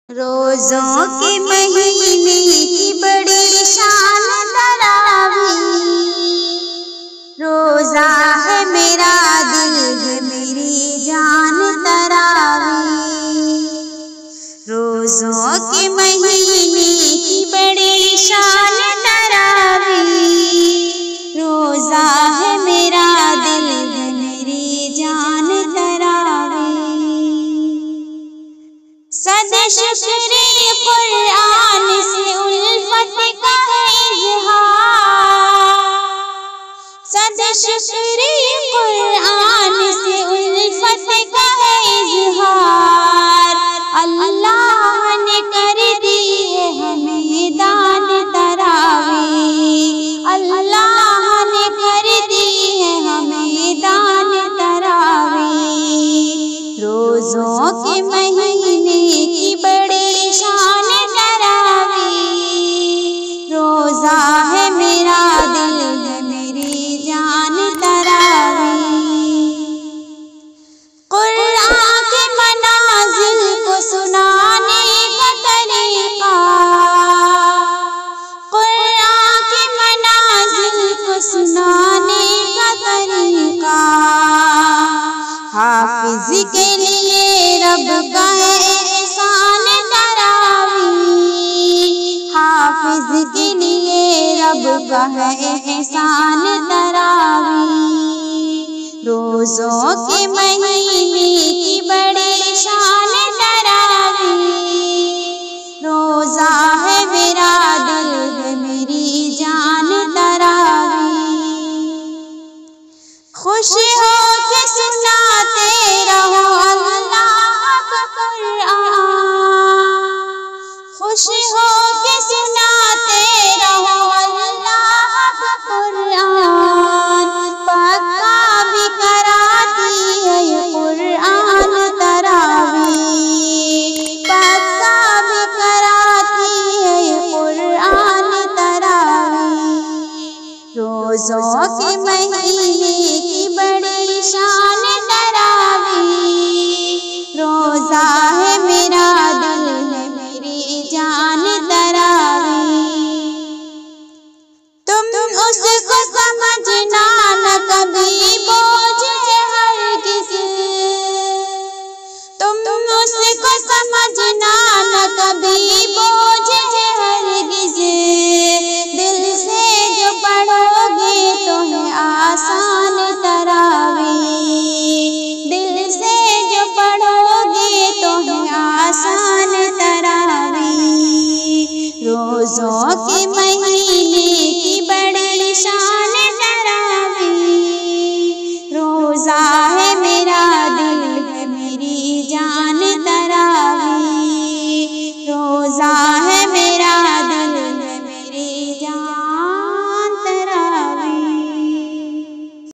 روزوں کے مہینے کی بڑی شان تراویح، روزہ ہے میرا دل ہے میری جان تراویح، روزوں کے مہینے کی بڑی شان تراویح، روزہ ہے میرا دل ہے میری جان تراویح، صد شکر قرآن سے الفت کا اظہار، صد شکر قرآن سے الفت کا اظہار، اللہ نے کر دی ہے ہمیں دان تراویح، اللہ نے کر دی ہے ہمیں دان تراویح، روزوں کے مہینے کی بڑی شان تراویح، روزہ ہے میرا دل ہے میری جان تراویح، قرآن کے منازل کو سنانے کا طریقہ، قرآن کے منازل کو سنانے کا طریقہ، حافظ کے لیے رب کا احسان تراویح، حافظ کے لیے رب کا احسان تراویح، روزوں کے مہینے کی بڑی شان تراویح، روزہ ہے میرا دل ہے میری جان تراویح، خوش ہو کے سناتے رہو اللہ کا قرآن، خوش ہو